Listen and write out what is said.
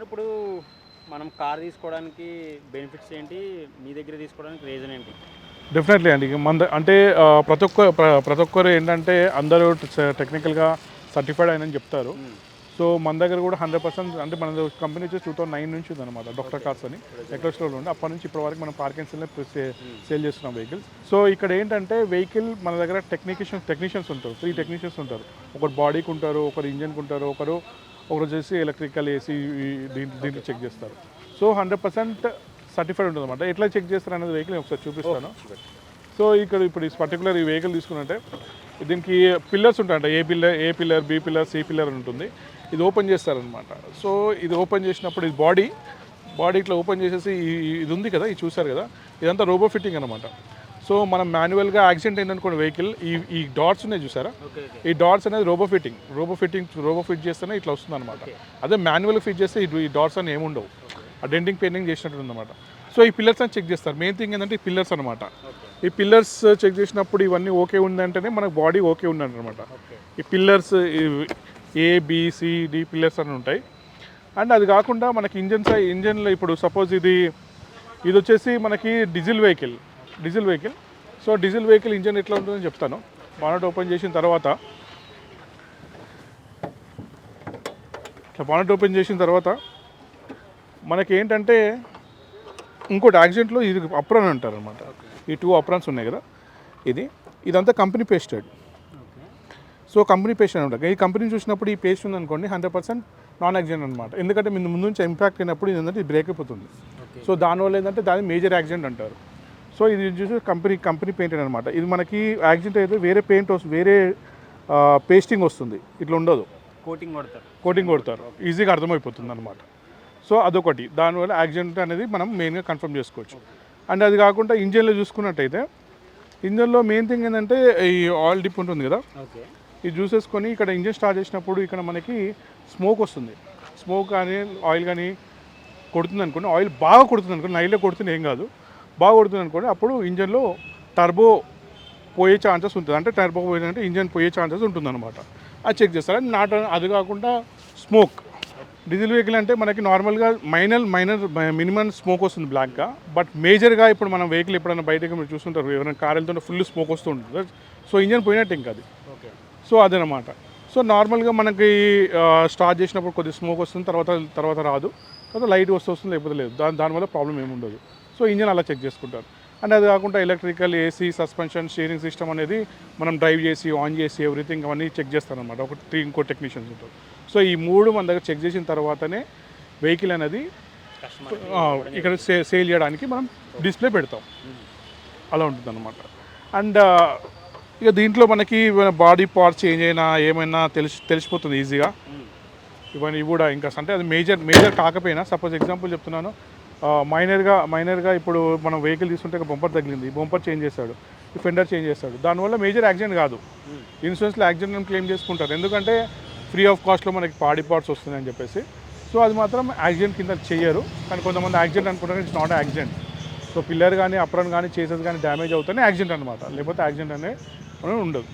అంటే ఇప్పుడు మనం కార్ తీసుకోవడానికి బెనిఫిట్స్ ఏంటి? మీ దగ్గర తీసుకోవడానికి రీజన్ ఏంటి? డెఫినెట్లీ అండి. అంటే ప్రతి ఒక్కరు ఏంటంటే అందరూ టెక్నికల్‌గా సర్టిఫైడ్ అయినని చెప్తారు. హ్మ్. సో, మన దగ్గర కూడా 100% అంటే మన కంపెనీ వచ్చేసి 2009 నుంచి ఉందన్నమాట. Doctor okay. కార్స్ అని ప్రెజెంట్. ఎక్రోస్‌లో ఉండే. అప్పటి నుంచి ఇప్పటి వరకు మనం పార్కిన్సన్‌లో హ్మ్. సేల్ చేస్తున్నాం వెహికల్స్. సో, ఇక్కడ ఏంటంటే వెహికల్ మన దగ్గర టెక్నీషియన్స్ ఉంటారు. 3 హ్మ్. టెక్నీషియన్స్ ఉంటారు. ఒకరు బాడీకి ఉంటారు, ఒకరు ఇంజిన్‌కి ఉంటారు, ఒకరొచ్చేసి ఎలక్ట్రికల్, ఏసీ దీంట్లో ఓకే. చెక్ చేస్తారు. సో, 100% సర్టిఫైడ్ ఉంటుందన్నమాట. ఎట్లా చెక్ చేస్తారనేది వెహికల్ నేను ఒకసారి చూపిస్తాను. ఓకే. సో, ఇప్పుడు ఈ పర్టికులర్ ఈ వెహికల్ తీసుకున్నట్టే దీనికి పిల్లర్స్ ఉంటాయంట. A pillar, B pillar, C pillar అని ఉంటుంది. ఇది ఓపెన్ చేస్తారనమాట. సో, ఇది ఓపెన్ చేసినప్పుడు ఇది బాడీ ఇట్లా ఓపెన్ చేసేసి ఇది ఉంది కదా, ఇది చూసారు కదా, ఇదంతా రోబో ఫిట్టింగ్ అనమాట. సో, మనం మాన్యువల్గా యాక్సిడెంట్ అయిందనుకోండి వెహికల్, ఈ డాట్స్ ఉన్నాయి చూసారా, ఓకే. ఓకే. ఈ డాట్స్ అనేది రోబో ఫిట్ చేస్తేనే ఇట్లా వస్తుంది అనమాట. ఓకే. అదే మాన్యువల్గా ఫిట్ చేస్తే ఈ డాట్స్ అని ఏముండవు. ఓకే. ఆ డెంటింగ్ పెయింటింగ్ చేసినట్టు ఉందన్నమాట. సో, ఈ పిల్లర్స్ అని చెక్ చేస్తారు. మెయిన్ థింగ్ ఏంటంటే ఈ పిల్లర్స్ అనమాట. ఓకే. ఈ పిల్లర్స్ చెక్ చేసినప్పుడు ఇవన్నీ ఓకే ఉందంటేనే మనకు బాడీ ఓకే ఉందన్నమాట. ఓకే. ఈ పిల్లర్స్ ఏబిసిడి పిల్లర్స్ అని ఉంటాయి. అండ్ అది కాకుండా మనకి ఇంజన్లో ఇప్పుడు సపోజ్ ఇది వచ్చేసి మనకి diesel vehicle. So, diesel vehicle engine ఎట్లా ఉంటుందని చెప్తాను. బానెట్ ఓపెన్ చేసిన తర్వాత మనకి ఏంటంటే ఇంకోటి యాక్సిడెంట్లో ఇది అప్రాన్ అంటారు అనమాట. ఈ 2 అప్రాన్స్ ఉన్నాయి కదా, ఇదంతా company pasted. Okay. So, company paste అని ఉంటుంది. ఈ కంపెనీ చూసినప్పుడు ఈ పేస్ట్ ఉందనుకోండి 100% నాన్ యాక్సిడెంట్ అనమాట. ఎందుకంటే ముందు నుంచి ఇంపాక్ట్ అయినప్పుడు ఇది ఏంటంటే బ్రేక్ అయిపోతుంది. ఓకే. సో, దానివల్ల ఏంటంటే దాన్ని మేజర్ యాక్సిడెంట్ అంటారు. సో, ఇది చూసి కంపెనీ పెయింటెడ్ అనమాట. ఇది మనకి యాక్సిడెంట్ అయితే వేరే పెయింట్ వస్తుంది, వేరే పేస్టింగ్ వస్తుంది, ఇట్లా ఉండదు. కోటింగ్ కొడతారు, ఈజీగా అర్థమైపోతుంది అనమాట. సో, అదొకటి, దానివల్ల యాక్సిడెంట్ అనేది మనం మెయిన్గా కన్ఫర్మ్ చేసుకోవచ్చు. అండ్ అది కాకుండా ఇంజన్లో చూసుకున్నట్టయితే ఇంజన్లో మెయిన్ థింగ్ ఏంటంటే ఈ ఆయిల్ డిప్ ఉంటుంది కదా, ఓకే. ఇది చూసేసుకొని ఇక్కడ ఇంజన్ స్టార్ట్ చేసినప్పుడు ఇక్కడ మనకి స్మోక్ వస్తుంది. స్మోక్ కానీ ఆయిల్ కానీ కొడుతుంది అనుకోండి, ఆయిల్ బాగా కొడుతుంది అనుకోండి, నైట్లో కొడుతుంది ఏం కాదు, బాగా కొడుతుంది అనుకోండి, అప్పుడు ఇంజన్లో టర్బో పోయే ఛాన్సెస్ ఉంటుంది. అంటే టర్బో పోయిందంటే ఇంజన్ పోయే ఛాన్సెస్ ఉంటుందన్నమాట. అది చెక్ చేస్తారు. అది కాకుండా స్మోక్, డీజిల్ వెహికల్ అంటే మనకి నార్మల్గా మినిమం స్మోక్ వస్తుంది బ్లాక్గా. బట్ మేజర్గా ఇప్పుడు మనం వెహికల్ ఎప్పుడైనా బయటకి మీరు చూస్తుంటారు, ఎవరైనా కార్ వెళ్తుంటే ఫుల్ స్మోక్ వస్తూ ఉంటుంది. సో, ఇంజన్ పోయినట్టు ఇంకా అది. ఓకే. సో, అదనమాట. సో, నార్మల్గా మనకి స్టార్ట్ చేసినప్పుడు కొద్దిగా స్మోక్ వస్తుంది, తర్వాత రాదు, తర్వాత లైట్ వస్తుంది, లేకపోతే లేదు. దానివల్ల ప్రాబ్లం ఏమి ఉండదు. సో, ఇంజన్ అలా చెక్ చేసుకుంటారు. అండ్ అది కాకుండా electrical, AC, suspension, steering system అనేది మనం డ్రైవ్ చేసి ఆన్ చేసి ఎవ్రీథింగ్ అవన్నీ చెక్ చేస్తారనమాట. ఇంకో టెక్నీషియన్స్ ఉంటారు. సో, ఈ 3 మన దగ్గర చెక్ చేసిన తర్వాతనే వెహికల్ అనేది ఇక్కడ సేల్ చేయడానికి మనం డిస్ప్లే పెడతాం. అలా ఉంటుందన్నమాట. అండ్ ఇక దీంట్లో మనకి బాడీ పార్ట్స్ చేంజ్ అయినా ఏమైనా తెలిసిపోతుంది ఈజీగా. ఇవి కూడా ఇంకా అంటే అది మేజర్ కాకపోయినా, సపోజ్ ఎగ్జాంపుల్ చెప్తున్నాను, మైనర్గా ఇప్పుడు మనం వెహికల్ తీసుకుంటే బంపర్ తగిలింది, బంపర్ చేంజ్ చేస్తాడు, ఈ ఫెండర్ చేంజ్ చేస్తాడు, దానివల్ల మేజర్ యాక్సిడెంట్ కాదు. ఇన్సూరెన్స్లో యాక్సిడెంట్ క్లెయిమ్ చేసుకుంటారు, ఎందుకంటే ఫ్రీ ఆఫ్ కాస్ట్లో మనకి బాడీ పార్ట్స్ వస్తుందని చెప్పేసి. సో, అది మాత్రం యాక్సిడెంట్ కింద చెయ్యరు. కానీ కొంతమంది యాక్సిడెంట్ అనుకుంటారు, it's not accident. So, pillar కానీ అప్రాన్ కానీ చేసేది కానీ డ్యామేజ్ అవుతేనే యాక్సిడెంట్ అనమాట, లేకపోతే యాక్సిడెంట్ అనేది ఉండదు.